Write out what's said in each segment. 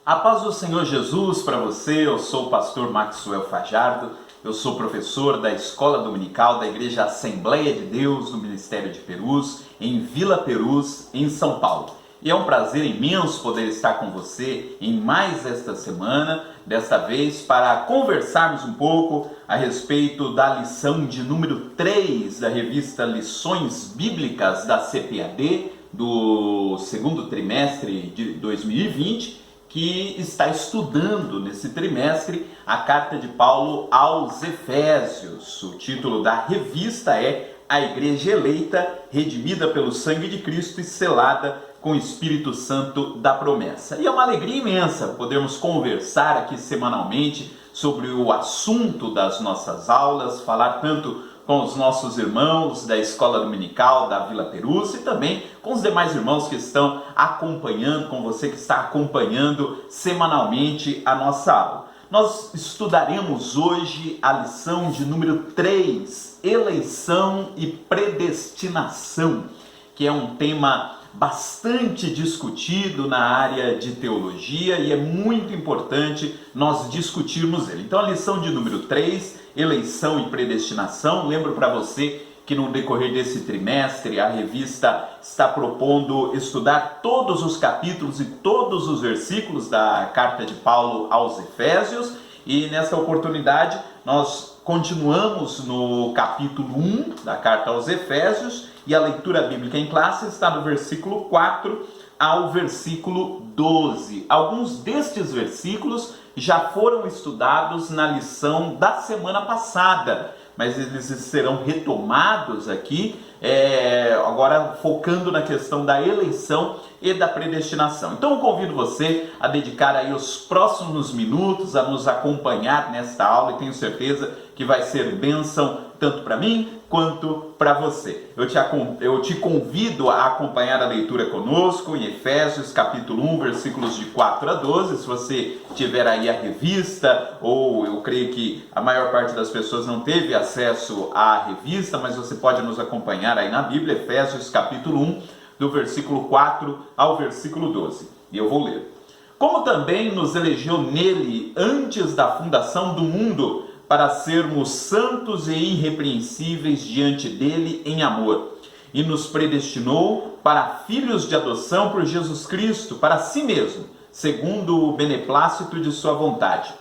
A paz do Senhor Jesus para você. Eu sou o pastor Maxwell Fajardo, eu sou professor da Escola Dominical da Igreja Assembleia de Deus no Ministério de Perus, em Vila Perus, em São Paulo. E é um prazer imenso poder estar com você em mais esta semana, desta vez para conversarmos um pouco a respeito da lição de número 3 da revista Lições Bíblicas da CPAD, do segundo trimestre de 2020, que está estudando nesse trimestre a carta de Paulo aos Efésios. O título da revista é A Igreja Eleita, redimida pelo sangue de Cristo e selada com o Espírito Santo da promessa. E é uma alegria imensa podermos conversar aqui semanalmente sobre o assunto das nossas aulas, falar tanto com os nossos irmãos da Escola Dominical da Vila Perus e também com os demais irmãos que estão acompanhando, com você que está acompanhando semanalmente a nossa aula. Nós estudaremos hoje a lição de número 3, eleição e predestinação, que é um tema bastante discutido na área de teologia e é muito importante nós discutirmos ele. Então a lição de número 3, eleição e predestinação, lembro para você que no decorrer desse trimestre a revista está propondo estudar todos os capítulos e todos os versículos da carta de Paulo aos Efésios, e nessa oportunidade nós continuamos no capítulo 1 da carta aos Efésios, e a leitura bíblica em classe está do versículo 4 ao versículo 12. Alguns destes versículos já foram estudados na lição da semana passada, mas eles serão retomados aqui, agora focando na questão da eleição e da predestinação. Então eu convido você a dedicar aí os próximos minutos a nos acompanhar nesta aula e tenho certeza que vai ser bênção tanto para mim quanto para você. Eu te convido a acompanhar a leitura conosco em Efésios capítulo 1, versículos de 4 a 12. Se você tiver aí a revista, ou eu creio que a maior parte das pessoas não teve acesso à revista, mas você pode nos acompanhar aí na Bíblia, Efésios capítulo 1, do versículo 4 ao versículo 12. E eu vou ler. Como também nos elegeu nele antes da fundação do mundo, para sermos santos e irrepreensíveis diante dele em amor, e nos predestinou para filhos de adoção por Jesus Cristo, para si mesmo, segundo o beneplácito de sua vontade,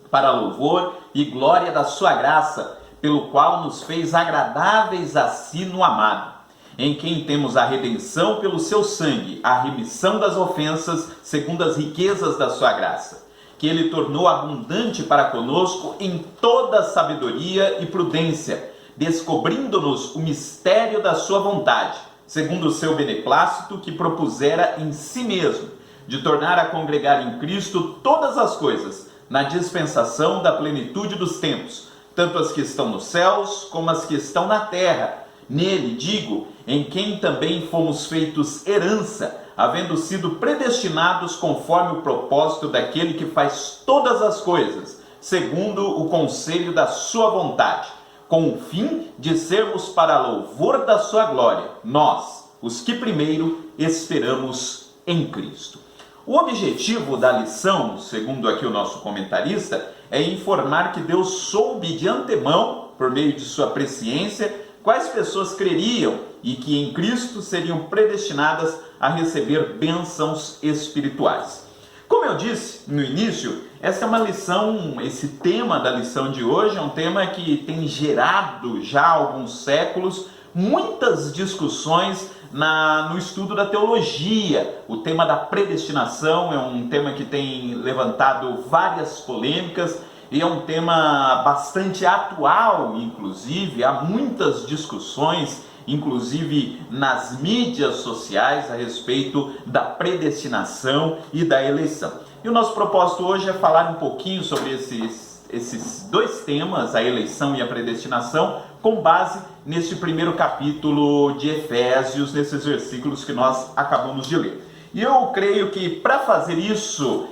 para louvor e glória da sua graça, pelo qual nos fez agradáveis a si no amado, em quem temos a redenção pelo seu sangue, a remissão das ofensas, segundo as riquezas da sua graça, que ele tornou abundante para conosco em toda sabedoria e prudência, descobrindo-nos o mistério da sua vontade, segundo o seu beneplácito que propusera em si mesmo, de tornar a congregar em Cristo todas as coisas, na dispensação da plenitude dos tempos, tanto as que estão nos céus como as que estão na terra. Nele, digo, em quem também fomos feitos herança, havendo sido predestinados conforme o propósito daquele que faz todas as coisas, segundo o conselho da sua vontade, com o fim de sermos para louvor da sua glória, nós, os que primeiro esperamos em Cristo. O objetivo da lição, segundo aqui o nosso comentarista, é informar que Deus soube de antemão, por meio de sua presciência, quais pessoas creriam e que em Cristo seriam predestinadas a receber bênçãos espirituais. Como eu disse no início, essa é uma lição, esse tema da lição de hoje é um tema que tem gerado já há alguns séculos muitas discussões no estudo da teologia. O tema da predestinação é um tema que tem levantado várias polêmicas, e é um tema bastante atual, inclusive, há muitas discussões, inclusive nas mídias sociais, a respeito da predestinação e da eleição. E o nosso propósito hoje é falar um pouquinho sobre esses dois temas, a eleição e a predestinação, com base neste primeiro capítulo de Efésios, nesses versículos que nós acabamos de ler. E eu creio que para fazer isso,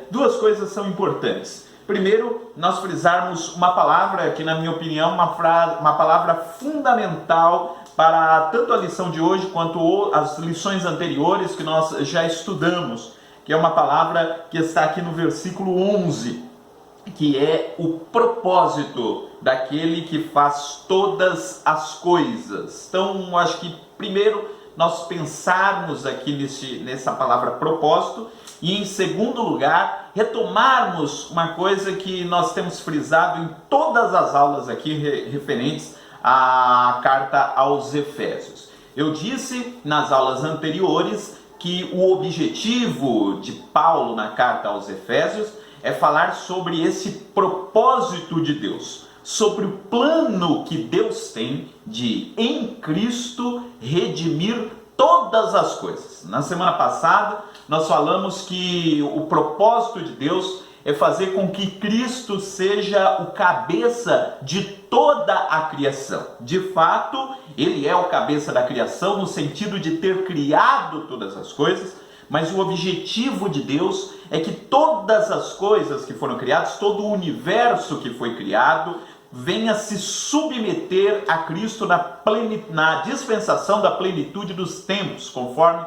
duas coisas são importantes. Primeiro, nós frisarmos uma palavra que, na minha opinião, uma palavra fundamental para tanto a lição de hoje quanto as lições anteriores que nós já estudamos, que é uma palavra que está aqui no versículo 11, que é o propósito daquele que faz todas as coisas. Então, acho que primeiro nós pensarmos aqui nessa palavra propósito e, em segundo lugar, retomarmos uma coisa que nós temos frisado em todas as aulas aqui referentes à carta aos Efésios. Eu disse nas aulas anteriores que o objetivo de Paulo na carta aos Efésios é falar sobre esse propósito de Deus, sobre o plano que Deus tem de, em Cristo, redimir todas as coisas. Na semana passada, nós falamos que o propósito de Deus é fazer com que Cristo seja o cabeça de toda a criação. De fato, ele é o cabeça da criação no sentido de ter criado todas as coisas, mas o objetivo de Deus é que todas as coisas que foram criadas, todo o universo que foi criado, venha se submeter a Cristo na dispensação da plenitude dos tempos, conforme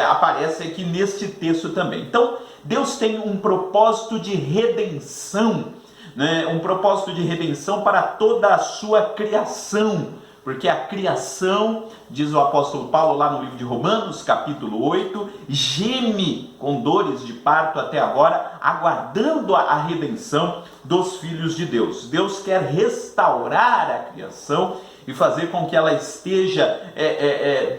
aparece aqui neste texto também. Então, Deus tem um propósito de redenção, né? Um propósito de redenção para toda a sua criação, porque a criação, diz o apóstolo Paulo lá no livro de Romanos, capítulo 8, geme com dores de parto até agora, aguardando a redenção dos filhos de Deus. Deus quer restaurar a criação e fazer com que ela esteja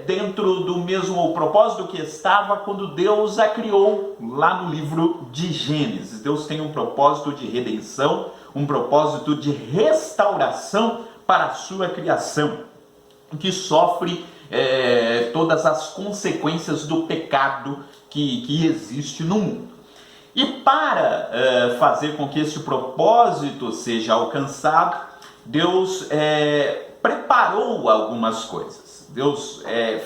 dentro do mesmo propósito que estava quando Deus a criou, lá no livro de Gênesis. Deus tem um propósito de redenção, um propósito de restauração para a sua criação, que sofre todas as consequências do pecado que existe no mundo. E para fazer com que esse propósito seja alcançado, Deus preparou algumas coisas. Deus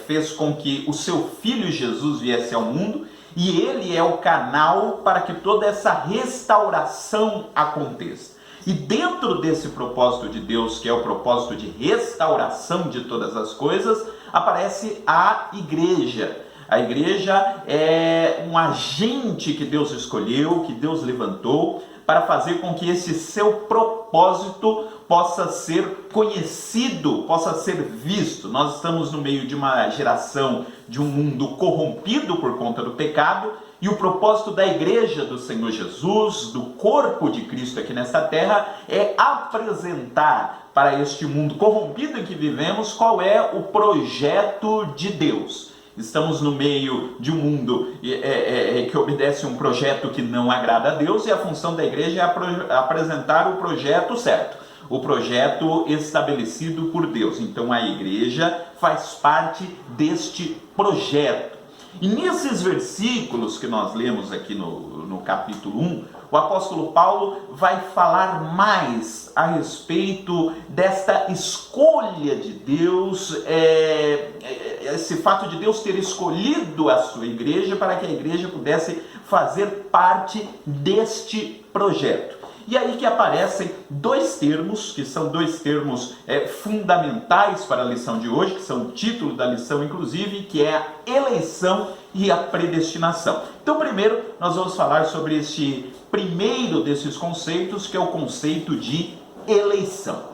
fez com que o seu Filho Jesus viesse ao mundo, e ele é o canal para que toda essa restauração aconteça. E dentro desse propósito de Deus, que é o propósito de restauração de todas as coisas, aparece a igreja. A igreja é um agente que Deus escolheu, que Deus levantou, para fazer com que esse seu propósito possa ser conhecido, possa ser visto. Nós estamos no meio de uma geração, de um mundo corrompido por conta do pecado, e o propósito da igreja do Senhor Jesus, do corpo de Cristo aqui nesta terra, é apresentar para este mundo corrompido em que vivemos qual é o projeto de Deus. Estamos no meio de um mundo que obedece um projeto que não agrada a Deus, e a função da igreja é apresentar o projeto certo, o projeto estabelecido por Deus. Então a igreja faz parte deste projeto. E nesses versículos que nós lemos aqui no capítulo 1, o apóstolo Paulo vai falar mais a respeito desta escolha de Deus, esse fato de Deus ter escolhido a sua igreja para que a igreja pudesse fazer parte deste projeto. E aí que aparecem dois termos, que são dois termos fundamentais para a lição de hoje, que são o título da lição, inclusive, que é a eleição e a predestinação. Então, primeiro, nós vamos falar sobre este primeiro desses conceitos, que é o conceito de eleição.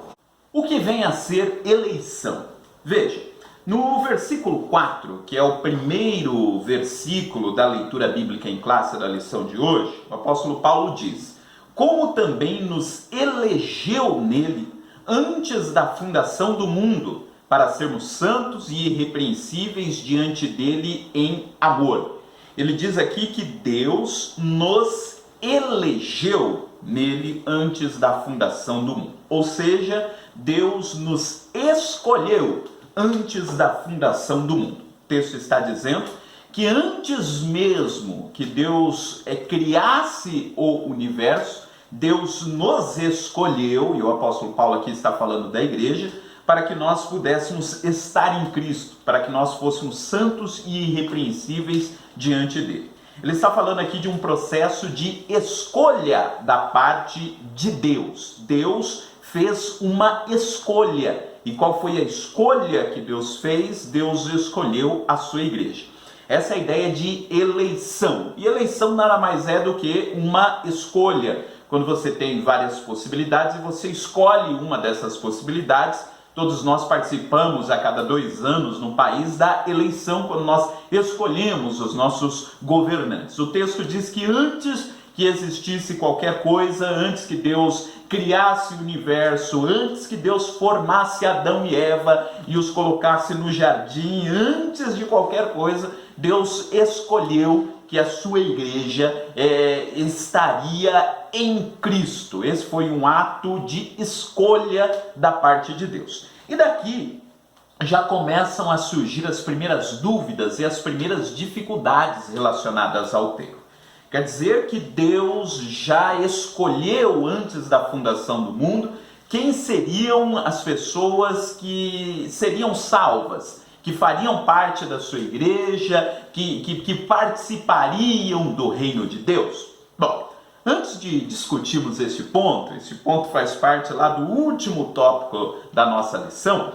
O que vem a ser eleição? Veja, no versículo 4, que é o primeiro versículo da leitura bíblica em classe da lição de hoje, o apóstolo Paulo diz: como também nos elegeu nele antes da fundação do mundo, para sermos santos e irrepreensíveis diante dele em amor. Ele diz aqui que Deus nos elegeu nele antes da fundação do mundo. Ou seja, Deus nos escolheu antes da fundação do mundo. O texto está dizendo que antes mesmo que Deus criasse o universo, Deus nos escolheu, e o apóstolo Paulo aqui está falando da igreja, para que nós pudéssemos estar em Cristo, para que nós fôssemos santos e irrepreensíveis diante dele. Ele está falando aqui de um processo de escolha da parte de Deus. Deus fez uma escolha. E qual foi a escolha que Deus fez? Deus escolheu a sua igreja. essa ideia de eleição. E eleição nada mais é do que uma escolha. Quando você tem várias possibilidades e você escolhe uma dessas possibilidades, todos nós participamos a cada 2 anos no país da eleição, quando nós escolhemos os nossos governantes. O texto diz que antes que existisse qualquer coisa, antes que Deus criasse o universo, antes que Deus formasse Adão e Eva e os colocasse no jardim, antes de qualquer coisa, Deus escolheu que a sua igreja estaria em Cristo. Esse foi um ato de escolha da parte de Deus. E daqui já começam a surgir as primeiras dúvidas e as primeiras dificuldades relacionadas ao tema. Quer dizer que Deus já escolheu antes da fundação do mundo quem seriam as pessoas que seriam salvas, que fariam parte da sua igreja, que participariam do reino de Deus. Bom, antes de discutirmos esse ponto faz parte lá do último tópico da nossa lição,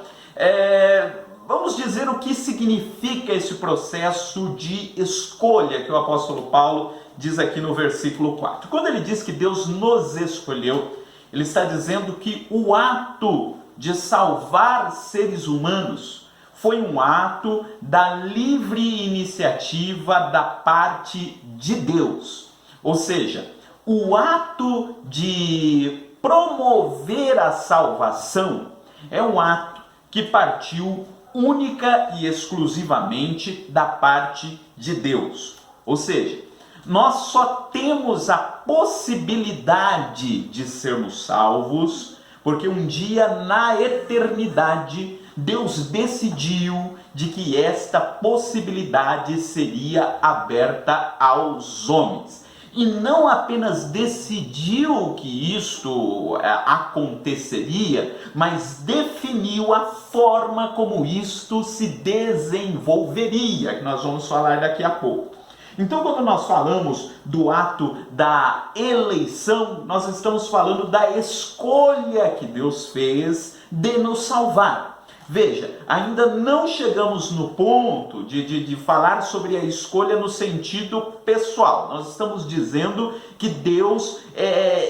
vamos dizer o que significa esse processo de escolha que o apóstolo Paulo diz aqui no versículo 4. Quando ele diz que Deus nos escolheu, ele está dizendo que o ato de salvar seres humanos foi um ato da livre iniciativa da parte de Deus. Ou seja, o ato de promover a salvação é um ato que partiu única e exclusivamente da parte de Deus. Ou seja, nós só temos a possibilidade de sermos salvos porque um dia na eternidade Deus decidiu de que esta possibilidade seria aberta aos homens. E não apenas decidiu que isto aconteceria, mas definiu a forma como isto se desenvolveria, que nós vamos falar daqui a pouco. Então, quando nós falamos do ato da eleição, nós estamos falando da escolha que Deus fez de nos salvar. Veja, ainda não chegamos no ponto de falar sobre a escolha no sentido pessoal. Nós estamos dizendo que Deus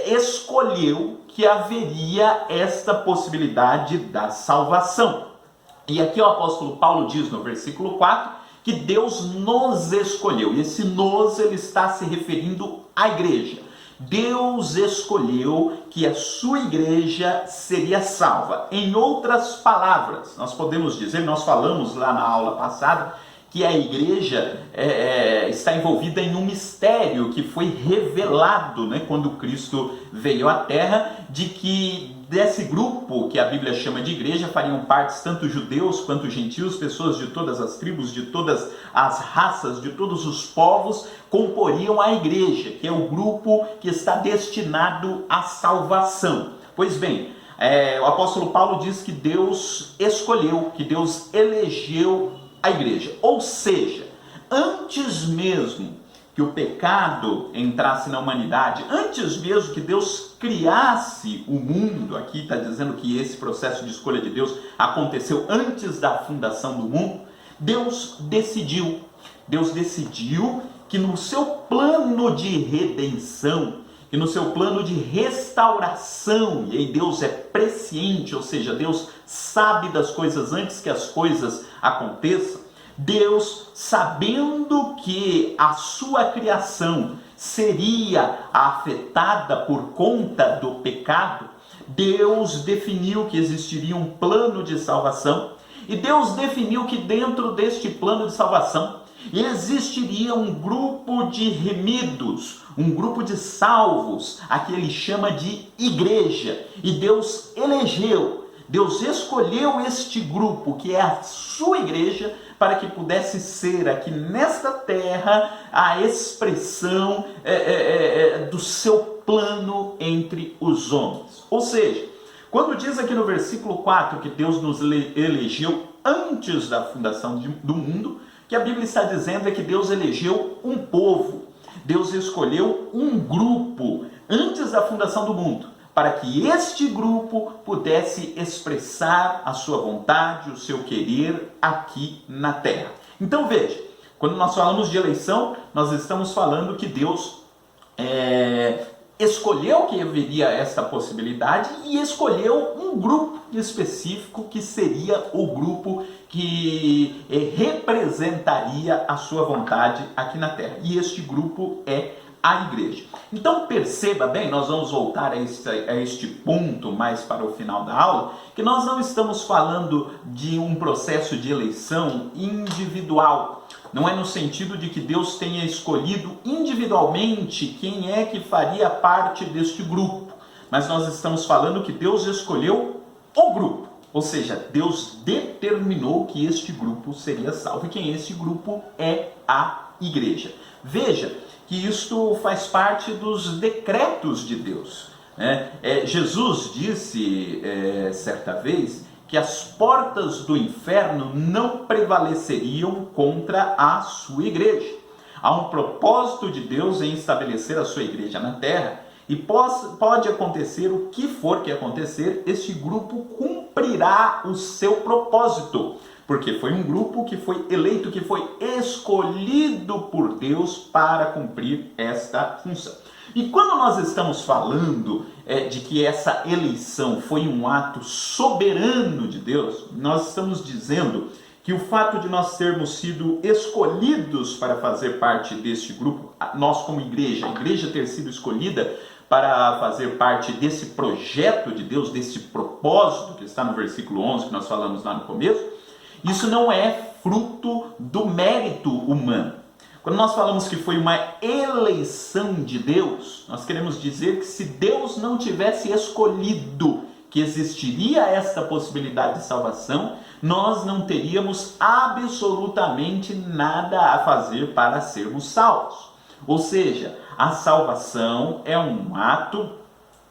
escolheu que haveria esta possibilidade da salvação. E aqui o apóstolo Paulo diz no versículo 4 que Deus nos escolheu. E esse nos, ele está se referindo à igreja. Deus escolheu que a sua igreja seria salva. Em outras palavras, nós podemos dizer, nós falamos lá na aula passada, que a igreja está envolvida em um mistério que foi revelado, né, quando Cristo veio à Terra, de que desse grupo que a Bíblia chama de igreja fariam parte tanto judeus quanto gentios, pessoas de todas as tribos, de todas as raças, de todos os povos, comporiam a igreja, que é o grupo que está destinado à salvação. Pois bem, o apóstolo Paulo diz que Deus escolheu, que Deus elegeu a igreja. Ou seja, antes mesmo que o pecado entrasse na humanidade, antes mesmo que Deus criasse o mundo, aqui está dizendo que esse processo de escolha de Deus aconteceu antes da fundação do mundo, Deus decidiu que no seu plano de redenção, que no seu plano de restauração, e aí Deus é presciente, ou seja, Deus sabe das coisas antes que as coisas aconteçam, Deus, sabendo que a sua criação seria afetada por conta do pecado, Deus definiu que existiria um plano de salvação, e Deus definiu que dentro deste plano de salvação existiria um grupo de remidos, um grupo de salvos, a que ele chama de igreja, e Deus elegeu, Deus escolheu este grupo, que é a sua igreja, para que pudesse ser aqui nesta terra a expressão do seu plano entre os homens. Ou seja, quando diz aqui no versículo 4 que Deus nos elegeu antes da fundação do mundo, o que a Bíblia está dizendo é que Deus elegeu um povo, Deus escolheu um grupo antes da fundação do mundo, para que este grupo pudesse expressar a sua vontade, o seu querer aqui na terra. Então veja, Quando nós falamos de eleição, nós estamos falando que Deus escolheu que haveria esta possibilidade e escolheu um grupo específico que seria o grupo que representaria a sua vontade aqui na Terra. E este grupo é a igreja. Então perceba bem, nós vamos voltar a este ponto mais para o final da aula, que nós não estamos falando de um processo de eleição individual. Não é no sentido de que Deus tenha escolhido individualmente quem é que faria parte deste grupo. Mas nós estamos falando que Deus escolheu o grupo. Ou seja, Deus determinou que este grupo seria salvo. E quem é este grupo? É a igreja. Veja que isto faz parte dos decretos de Deus. Jesus disse certa vez que as portas do inferno não prevaleceriam contra a sua igreja. Há um propósito de Deus em estabelecer a sua igreja na terra, e pode acontecer o que for que acontecer, este grupo cumprirá o seu propósito, porque foi um grupo que foi eleito, que foi escolhido por Deus para cumprir esta função. E quando nós estamos falando de que essa eleição foi um ato soberano de Deus, nós estamos dizendo que o fato de nós termos sido escolhidos para fazer parte deste grupo, nós como igreja, a igreja ter sido escolhida para fazer parte desse projeto de Deus, desse propósito que está no versículo 11 que nós falamos lá no começo, isso não é fruto do mérito humano. Quando nós falamos que foi uma eleição de Deus, nós queremos dizer que se Deus não tivesse escolhido que existiria esta possibilidade de salvação, nós não teríamos absolutamente nada a fazer para sermos salvos. Ou seja, a salvação é um ato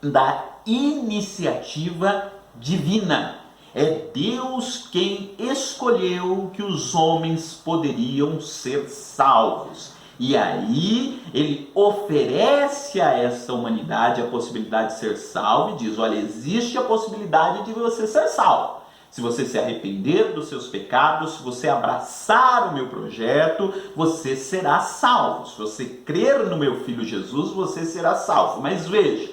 da iniciativa divina. É Deus quem escolheu que os homens poderiam ser salvos. E aí ele oferece a essa humanidade a possibilidade de ser salvo e diz: olha, existe a possibilidade de você ser salvo. Se você se arrepender dos seus pecados, se você abraçar o meu projeto, você será salvo. Se você crer no meu Filho Jesus, você será salvo. Mas veja,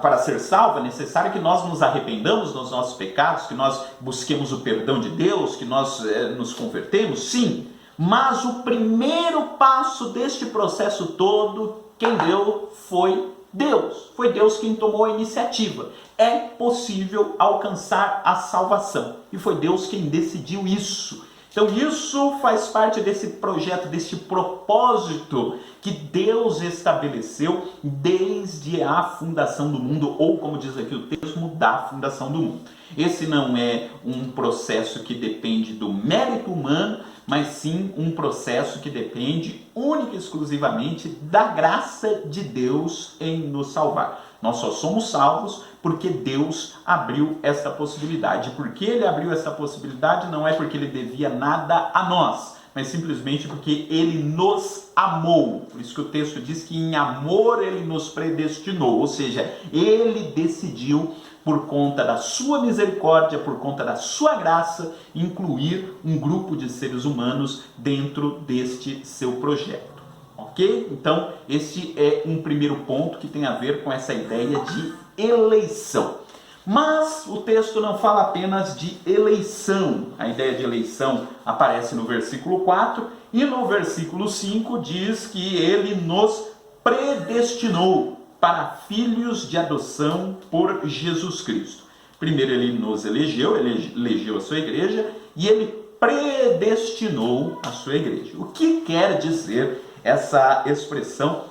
para ser salvo é necessário que nós nos arrependamos dos nossos pecados, que nós busquemos o perdão de Deus, que nós nos convertemos, sim. Mas o primeiro passo deste processo todo, quem deu foi Deus. Foi Deus quem tomou a iniciativa. É possível alcançar a salvação. E foi Deus quem decidiu isso. Então isso faz parte desse projeto, desse propósito que Deus estabeleceu desde a fundação do mundo, ou como diz aqui o texto, da fundação do mundo. Esse não é um processo que depende do mérito humano, mas sim um processo que depende única e exclusivamente da graça de Deus em nos salvar. Nós só somos salvos porque Deus abriu esta possibilidade. Porque Ele abriu esta possibilidade não é porque Ele devia nada a nós, mas simplesmente porque Ele nos amou. Por isso que o texto diz que em amor Ele nos predestinou, ou seja, Ele decidiu, por conta da sua misericórdia, por conta da sua graça, incluir um grupo de seres humanos dentro deste seu projeto. Ok? Então, este é um primeiro ponto que tem a ver com essa ideia de eleição. Mas o texto não fala apenas de eleição. A ideia de eleição aparece no versículo 4 e no versículo 5 diz que ele nos predestinou para filhos de adoção por Jesus Cristo. Primeiro ele nos elegeu, ele elegeu a sua igreja e ele predestinou a sua igreja. O que quer dizer essa expressão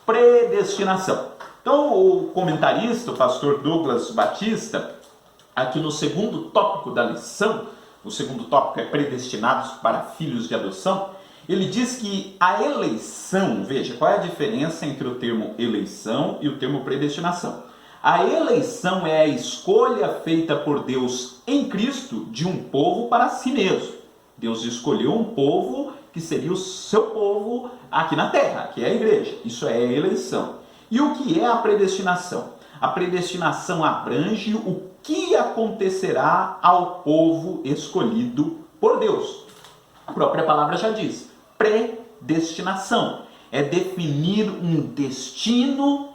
predestinação? Então o comentarista, o pastor Douglas Batista, aqui no segundo tópico da lição, o segundo tópico é predestinados para filhos de adoção, ele diz que a eleição, veja, qual é a diferença entre o termo eleição e o termo predestinação? A eleição é a escolha feita por Deus em Cristo de um povo para si mesmo. Deus escolheu um povo que seria o seu povo aqui na terra, que é a igreja. Isso é a eleição. E o que é a predestinação? A predestinação abrange o que acontecerá ao povo escolhido por Deus. A própria palavra já diz, predestinação. É definir um destino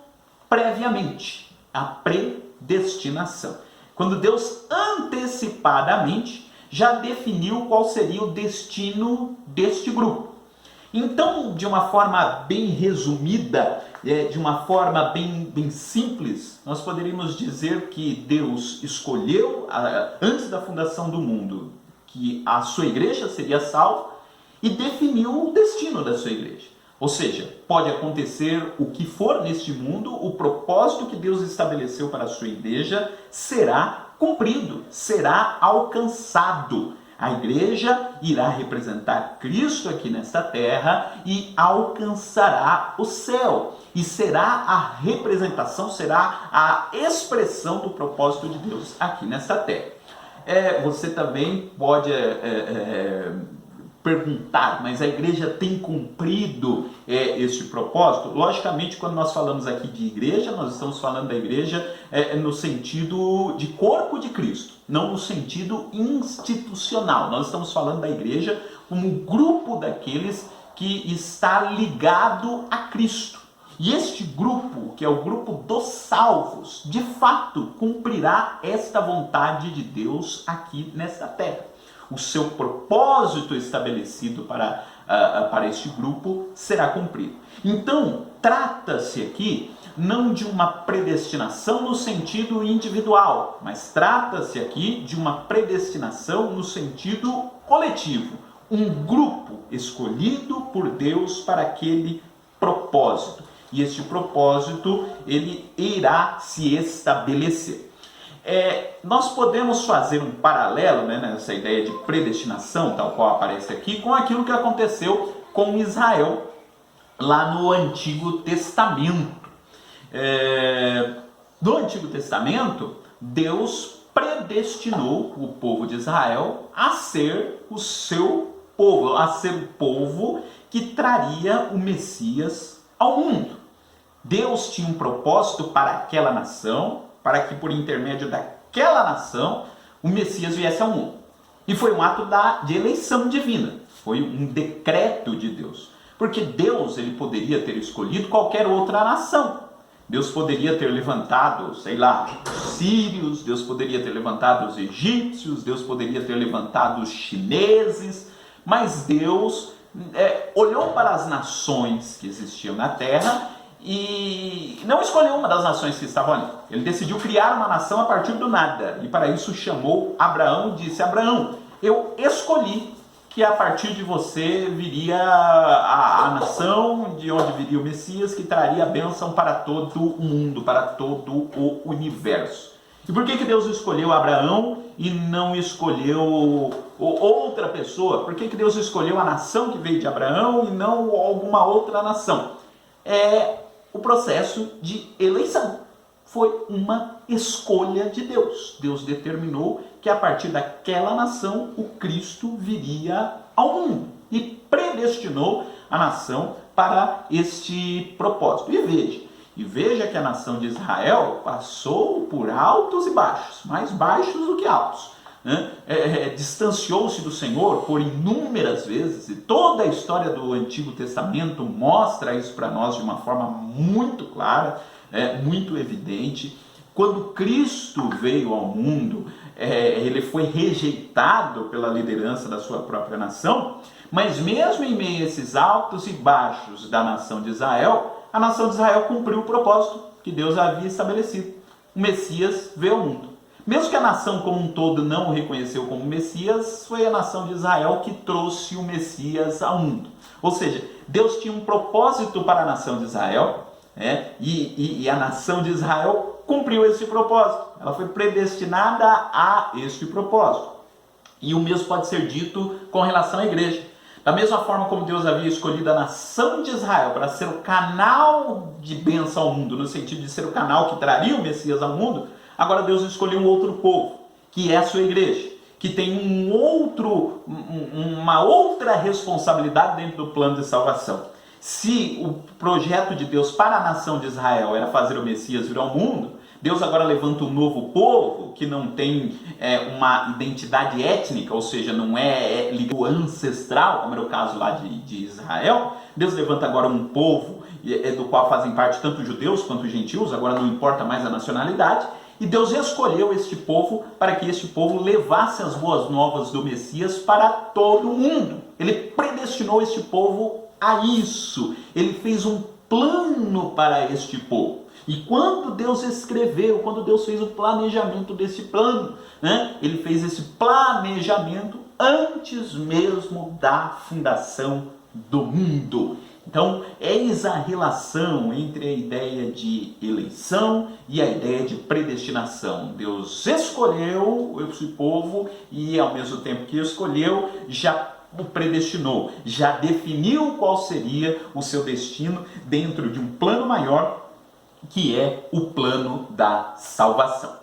previamente, a predestinação. Quando Deus antecipadamente já definiu qual seria o destino deste grupo. Então, de uma forma bem resumida, de uma forma bem simples, nós poderíamos dizer que Deus escolheu, antes da fundação do mundo, que a sua igreja seria salva e definiu o destino da sua igreja. Ou seja, pode acontecer o que for neste mundo, o propósito que Deus estabeleceu para a sua igreja será cumprido, será alcançado. A igreja irá representar Cristo aqui nesta terra e alcançará o céu. E será a representação, será a expressão do propósito de Deus aqui nesta terra. Você também pode perguntar, mas a igreja tem cumprido este propósito? Logicamente, quando nós falamos aqui de igreja, nós estamos falando da igreja no sentido de corpo de Cristo, não no sentido institucional. Nós estamos falando da igreja como um grupo daqueles que está ligado a Cristo. E este grupo, que é o grupo dos salvos, de fato cumprirá esta vontade de Deus aqui nesta terra. O seu propósito estabelecido para este grupo será cumprido. Então, trata-se aqui não de uma predestinação no sentido individual, mas trata-se aqui de uma predestinação no sentido coletivo. Um grupo escolhido por Deus para aquele propósito. E este propósito, ele irá se estabelecer. Nós podemos fazer um paralelo, nessa ideia de predestinação, tal qual aparece aqui, com aquilo que aconteceu com Israel lá no Antigo Testamento. No Antigo Testamento, Deus predestinou o povo de Israel a ser o seu povo, a ser o povo que traria o Messias ao mundo. Deus tinha um propósito para aquela nação, para que por intermédio daquela nação o Messias viesse ao mundo. E foi um ato de eleição divina, foi um decreto de Deus. Porque Deus ele poderia ter escolhido qualquer outra nação. Deus poderia ter levantado, os sírios, Deus poderia ter levantado os egípcios, Deus poderia ter levantado os chineses, mas Deus olhou para as nações que existiam na terra e não escolheu uma das nações que estavam ali. Ele decidiu criar uma nação a partir do nada. E para isso chamou Abraão e disse: Abraão, eu escolhi que a partir de você viria a nação, de onde viria o Messias, que traria a bênção para todo o mundo, para todo o universo. E por que Deus escolheu Abraão e não escolheu outra pessoa? Por que Deus escolheu a nação que veio de Abraão e não alguma outra nação? O processo de eleição. Foi uma escolha de Deus. Deus determinou que a partir daquela nação o Cristo viria ao mundo e predestinou a nação para este propósito. E veja que a nação de Israel passou por altos e baixos, mais baixos do que altos. Distanciou-se do Senhor por inúmeras vezes, e toda a história do Antigo Testamento mostra isso para nós de uma forma muito clara, muito evidente. Quando Cristo veio ao mundo, ele foi rejeitado pela liderança da sua própria nação, mas mesmo em meio a esses altos e baixos da nação de Israel, a nação de Israel cumpriu o propósito que Deus havia estabelecido. O Messias veio ao mundo. Mesmo que a nação como um todo não o reconheceu como Messias, foi a nação de Israel que trouxe o Messias ao mundo. Ou seja, Deus tinha um propósito para a nação de Israel, e a nação de Israel cumpriu esse propósito. Ela foi predestinada a este propósito. E o mesmo pode ser dito com relação à igreja. Da mesma forma como Deus havia escolhido a nação de Israel para ser o canal de bênção ao mundo, no sentido de ser o canal que traria o Messias ao mundo, agora Deus escolheu um outro povo, que é a sua igreja, que tem uma outra responsabilidade dentro do plano de salvação. Se o projeto de Deus para a nação de Israel era fazer o Messias vir ao mundo, Deus agora levanta um novo povo que não tem uma identidade étnica, ou seja, não é ancestral, como era o caso lá de Israel. Deus levanta agora um povo do qual fazem parte tanto judeus quanto gentios, agora não importa mais a nacionalidade, e Deus escolheu este povo para que este povo levasse as boas novas do Messias para todo mundo. Ele predestinou este povo a isso, ele fez um plano para este povo. E quando Deus escreveu, quando Deus fez o planejamento desse plano, né, ele fez esse planejamento antes mesmo da fundação do mundo. Então, eis a relação entre a ideia de eleição e a ideia de predestinação. Deus escolheu esse povo e, ao mesmo tempo que escolheu, já o predestinou, já definiu qual seria o seu destino dentro de um plano maior, que é o plano da salvação.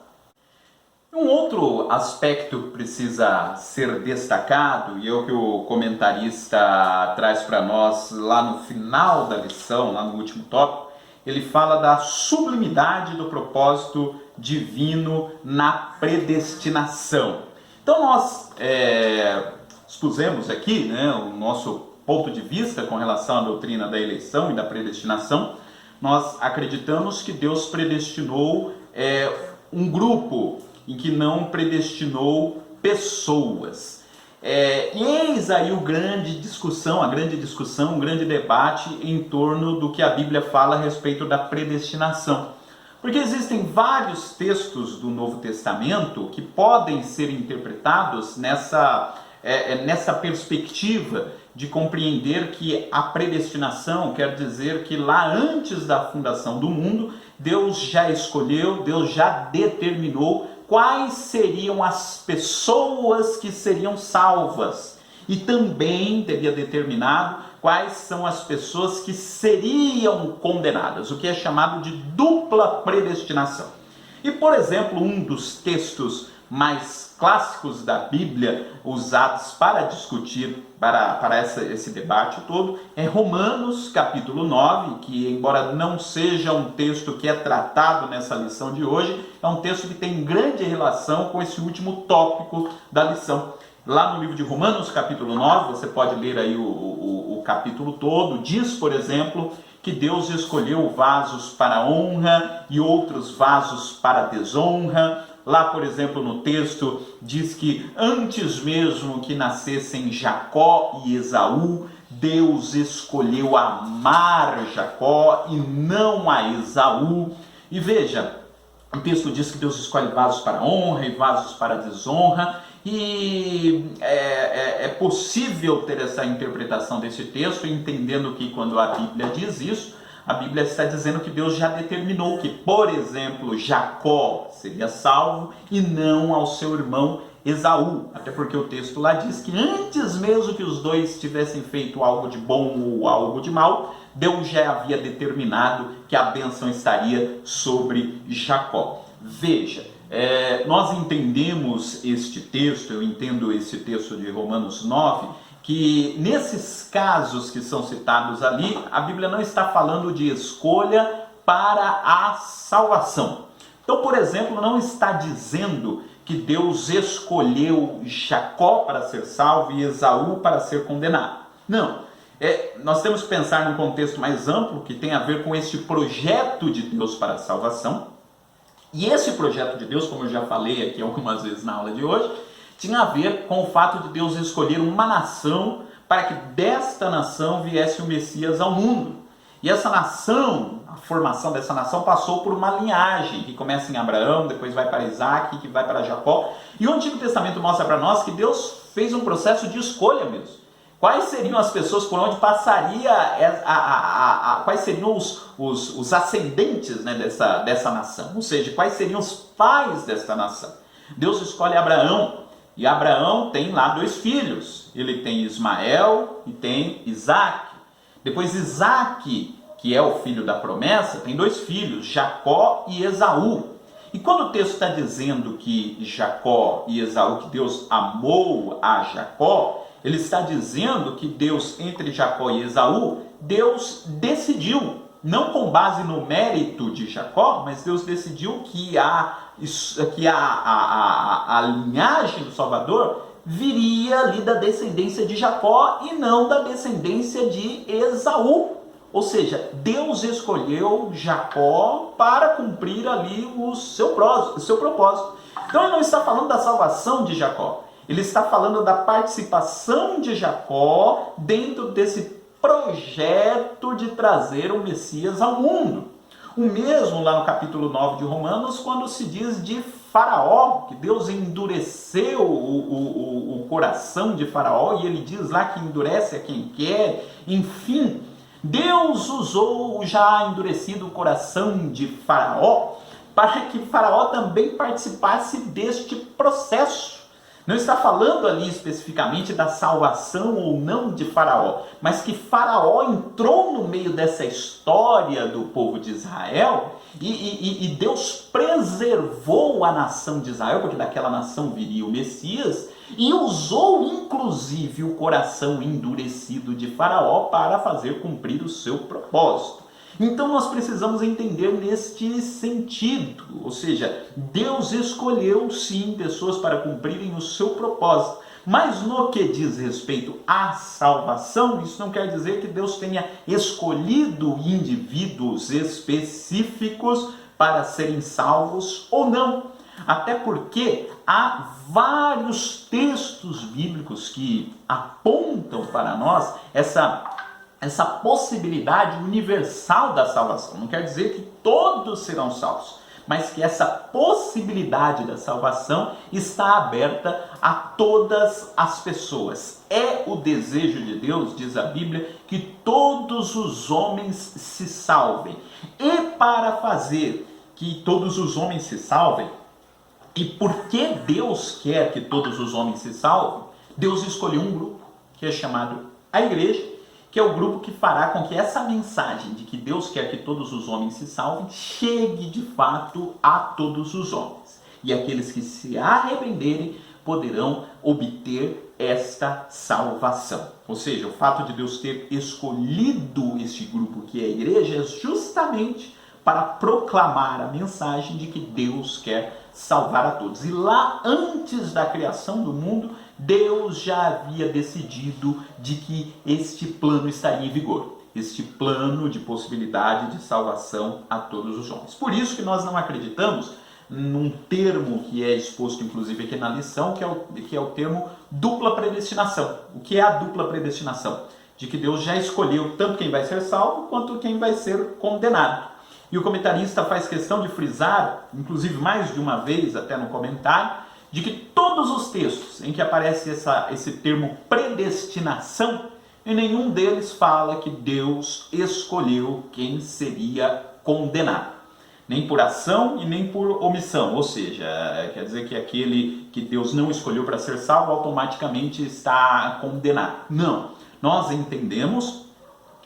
Um outro aspecto que precisa ser destacado, e é o que o comentarista traz para nós lá no final da lição, lá no último tópico, ele fala da sublimidade do propósito divino na predestinação. Então nós expusemos aqui, né, o nosso ponto de vista com relação à doutrina da eleição e da predestinação. Nós acreditamos que Deus predestinou um grupo em que não predestinou pessoas. E eis aí a grande discussão, um grande debate em torno do que a Bíblia fala a respeito da predestinação. Porque existem vários textos do Novo Testamento que podem ser interpretados nessa perspectiva de compreender que a predestinação quer dizer que lá antes da fundação do mundo, Deus já escolheu, Deus já determinou quais seriam as pessoas que seriam salvas. E também teria determinado quais são as pessoas que seriam condenadas, o que é chamado de dupla predestinação. E, por exemplo, um dos textos mais clássicos da Bíblia usados para discutir, para esse debate todo, é Romanos capítulo 9, que embora não seja um texto que é tratado nessa lição de hoje, é um texto que tem grande relação com esse último tópico da lição. Lá no livro de Romanos capítulo 9, você pode ler aí o capítulo todo, diz, por exemplo, que Deus escolheu vasos para honra e outros vasos para desonra. Lá, por exemplo, no texto, diz que antes mesmo que nascessem Jacó e Esaú, Deus escolheu amar Jacó e não a Esaú. E veja, o texto diz que Deus escolhe vasos para honra e vasos para desonra. E é possível ter essa interpretação desse texto, entendendo que quando a Bíblia diz isso, a Bíblia está dizendo que Deus já determinou que, por exemplo, Jacó seria salvo e não ao seu irmão Esaú. Até porque o texto lá diz que antes mesmo que os dois tivessem feito algo de bom ou algo de mal, Deus já havia determinado que a bênção estaria sobre Jacó. Veja, nós entendemos este texto, eu entendo esse texto de Romanos 9, que nesses casos que são citados ali, a Bíblia não está falando de escolha para a salvação. Então, por exemplo, não está dizendo que Deus escolheu Jacó para ser salvo e Esaú para ser condenado. Não. Nós temos que pensar num contexto mais amplo que tem a ver com esse projeto de Deus para a salvação. E esse projeto de Deus, como eu já falei aqui algumas vezes na aula de hoje, tinha a ver com o fato de Deus escolher uma nação para que desta nação viesse o Messias ao mundo. E essa nação, a formação dessa nação passou por uma linhagem que começa em Abraão, depois vai para Isaac, que vai para Jacó. E o Antigo Testamento mostra para nós que Deus fez um processo de escolha mesmo. Quais seriam as pessoas por onde passaria, quais seriam os ascendentes, né, dessa nação? Ou seja, quais seriam os pais desta nação? Deus escolhe Abraão. E Abraão tem lá 2 filhos, ele tem Ismael e tem Isaac. Depois Isaac, que é o filho da promessa, tem 2 filhos, Jacó e Esaú. E quando o texto está dizendo que Jacó e Esaú, que Deus amou a Jacó, ele está dizendo que Deus, entre Jacó e Esaú, Deus decidiu. não com base no mérito de Jacó, mas Deus decidiu que a linhagem do Salvador viria ali da descendência de Jacó e não da descendência de Esaú. Ou seja, Deus escolheu Jacó para cumprir ali o seu propósito. Então ele não está falando da salvação de Jacó, ele está falando da participação de Jacó dentro desse projeto de trazer o Messias ao mundo. O mesmo lá no capítulo 9 de Romanos, quando se diz de Faraó, que Deus endureceu o coração de Faraó, e ele diz lá que endurece a quem quer, enfim, Deus usou o já endurecido coração de Faraó para que Faraó também participasse deste processo. Não está falando ali especificamente da salvação ou não de Faraó, mas que Faraó entrou no meio dessa história do povo de Israel e Deus preservou a nação de Israel, porque daquela nação viria o Messias, e usou inclusive o coração endurecido de Faraó para fazer cumprir o seu propósito. Então nós precisamos entender neste sentido, ou seja, Deus escolheu sim pessoas para cumprirem o seu propósito, mas no que diz respeito à salvação, isso não quer dizer que Deus tenha escolhido indivíduos específicos para serem salvos ou não. Até porque há vários textos bíblicos que apontam para nós essa possibilidade universal da salvação. Não quer dizer que todos serão salvos, mas que essa possibilidade da salvação está aberta a todas as pessoas. É o desejo de Deus, diz a Bíblia, que todos os homens se salvem. E para fazer que todos os homens se salvem, e por que Deus quer que todos os homens se salvem, Deus escolheu um grupo que é chamado a igreja, que é o grupo que fará com que essa mensagem de que Deus quer que todos os homens se salvem chegue de fato a todos os homens. E aqueles que se arrependerem poderão obter esta salvação. Ou seja, o fato de Deus ter escolhido este grupo que é a igreja é justamente para proclamar a mensagem de que Deus quer salvar a todos. E lá antes da criação do mundo, Deus já havia decidido de que este plano estaria em vigor. Este plano de possibilidade de salvação a todos os homens. Por isso que nós não acreditamos num termo que é exposto inclusive aqui na lição, que é o termo dupla predestinação. O que é a dupla predestinação? De que Deus já escolheu tanto quem vai ser salvo quanto quem vai ser condenado. E o comentarista faz questão de frisar, inclusive mais de uma vez até no comentário, de que todos os textos em que aparece esse termo predestinação, em nenhum deles fala que Deus escolheu quem seria condenado. Nem por ação e nem por omissão. Ou seja, quer dizer que aquele que Deus não escolheu para ser salvo automaticamente está condenado. Não. Nós entendemos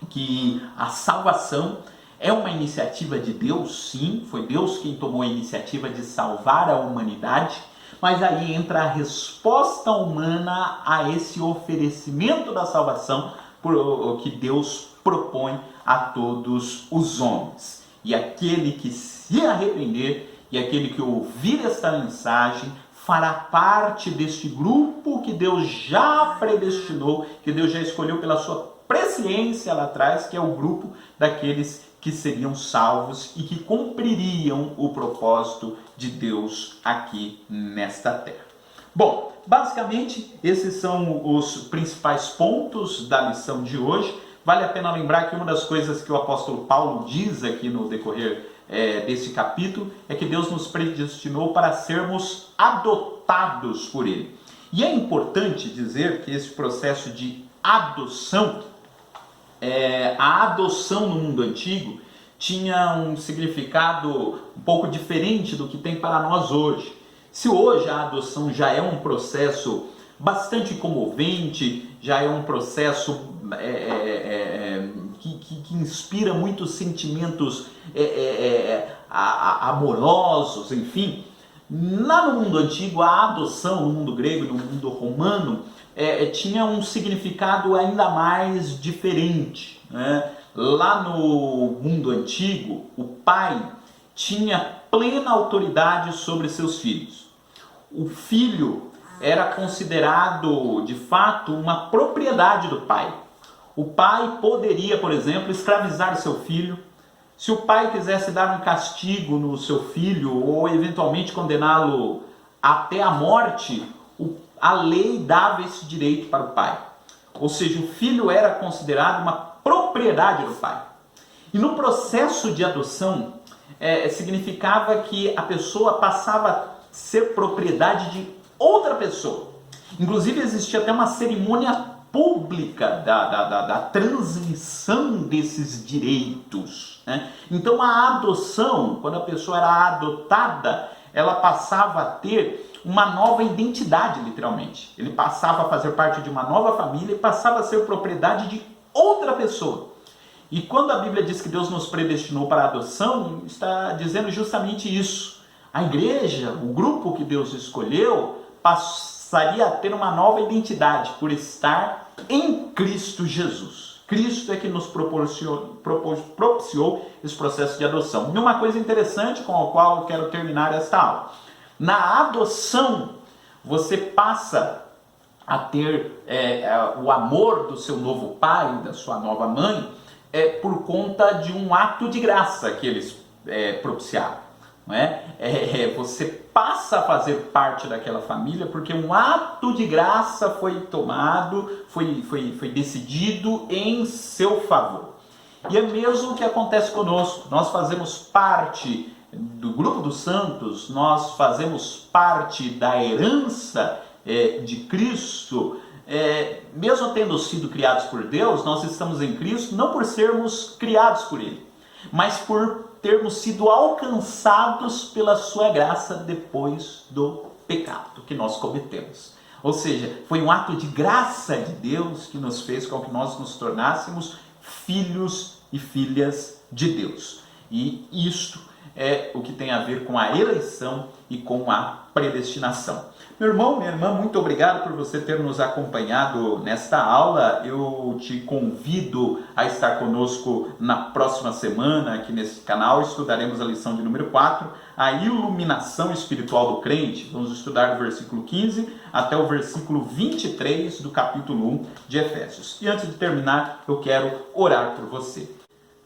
que a salvação é uma iniciativa de Deus, sim. Foi Deus quem tomou a iniciativa de salvar a humanidade. Mas aí entra a resposta humana a esse oferecimento da salvação que Deus propõe a todos os homens. E aquele que se arrepender e aquele que ouvir esta mensagem fará parte deste grupo que Deus já predestinou, que Deus já escolheu pela sua presciência lá atrás, que é o grupo daqueles que seriam salvos e que cumpririam o propósito de Deus aqui nesta terra. Bom, basicamente esses são os principais pontos da lição de hoje. Vale a pena lembrar que uma das coisas que o apóstolo Paulo diz aqui no decorrer desse capítulo é que Deus nos predestinou para sermos adotados por Ele. E é importante dizer que esse processo de adoção, a adoção no mundo antigo tinha um significado um pouco diferente do que tem para nós hoje. Se hoje a adoção já é um processo bastante comovente, já é um processo que inspira muitos sentimentos amorosos, enfim, lá no mundo antigo a adoção, no mundo grego, no mundo romano, tinha um significado ainda mais diferente, né? Lá no mundo antigo, o pai tinha plena autoridade sobre seus filhos. O filho era considerado, de fato, uma propriedade do pai. O pai poderia, por exemplo, escravizar seu filho. Se o pai quisesse dar um castigo no seu filho ou eventualmente condená-lo até a morte, a lei dava esse direito para o pai. Ou seja, o filho era considerado uma propriedade do pai. E no processo de adoção, significava que a pessoa passava a ser propriedade de outra pessoa. Inclusive existia até uma cerimônia pública da transmissão desses direitos, né? Então a adoção, quando a pessoa era adotada, ela passava a ter uma nova identidade, literalmente. Ele passava a fazer parte de uma nova família e passava a ser propriedade de outra pessoa. E quando a Bíblia diz que Deus nos predestinou para a adoção, está dizendo justamente isso. A igreja, o grupo que Deus escolheu, passaria a ter uma nova identidade por estar em Cristo Jesus. Cristo é que nos propiciou esse processo de adoção. E uma coisa interessante com a qual eu quero terminar esta aula. Na adoção, você passa a ter o amor do seu novo pai, da sua nova mãe, por conta de um ato de graça que eles propiciaram. Não é? Você passa a fazer parte daquela família porque um ato de graça foi tomado, foi decidido em seu favor. E é mesmo o que acontece conosco. Nós fazemos parte do grupo dos santos, nós fazemos parte da herança de Cristo. Mesmo tendo sido criados por Deus, nós estamos em Cristo não por sermos criados por Ele, mas por termos sido alcançados pela sua graça depois do pecado que nós cometemos. Ou seja, foi um ato de graça de Deus que nos fez com que nós nos tornássemos filhos e filhas de Deus. E isto é o que tem a ver com a eleição e com a predestinação. Meu irmão, minha irmã, muito obrigado por você ter nos acompanhado nesta aula. Eu te convido a estar conosco na próxima semana aqui nesse canal. Estudaremos a lição de número 4, a iluminação espiritual do crente. Vamos estudar do versículo 15 até o versículo 23 do capítulo 1 de Efésios. E antes de terminar, eu quero orar por você.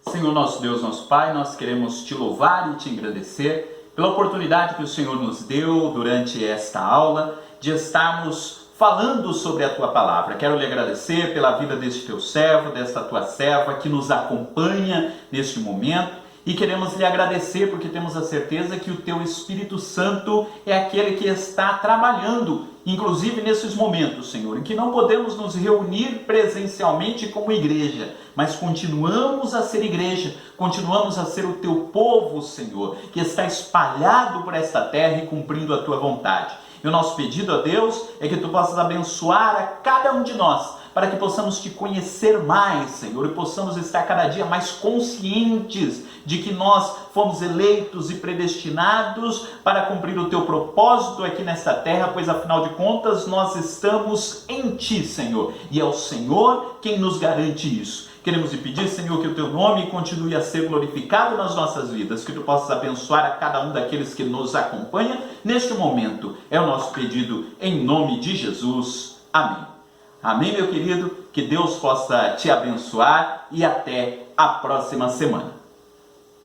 Senhor nosso Deus, nosso Pai, nós queremos te louvar e te agradecer pela oportunidade que o Senhor nos deu durante esta aula de estarmos falando sobre a Tua Palavra. Quero lhe agradecer pela vida deste Teu servo, desta Tua serva que nos acompanha neste momento. E queremos lhe agradecer porque temos a certeza que o Teu Espírito Santo é aquele que está trabalhando, inclusive nesses momentos, Senhor, em que não podemos nos reunir presencialmente como igreja, mas continuamos a ser igreja, continuamos a ser o Teu povo, Senhor, que está espalhado por esta terra e cumprindo a Tua vontade. E o nosso pedido a Deus é que Tu possas abençoar a cada um de nós, para que possamos Te conhecer mais, Senhor, e possamos estar cada dia mais conscientes de que nós fomos eleitos e predestinados para cumprir o Teu propósito aqui nesta terra, pois afinal de contas nós estamos em Ti, Senhor, e é o Senhor quem nos garante isso. Queremos te pedir, Senhor, que o Teu nome continue a ser glorificado nas nossas vidas, que Tu possas abençoar a cada um daqueles que nos acompanha neste momento. É o nosso pedido em nome de Jesus. Amém. Amém, meu querido? Que Deus possa te abençoar e até a próxima semana.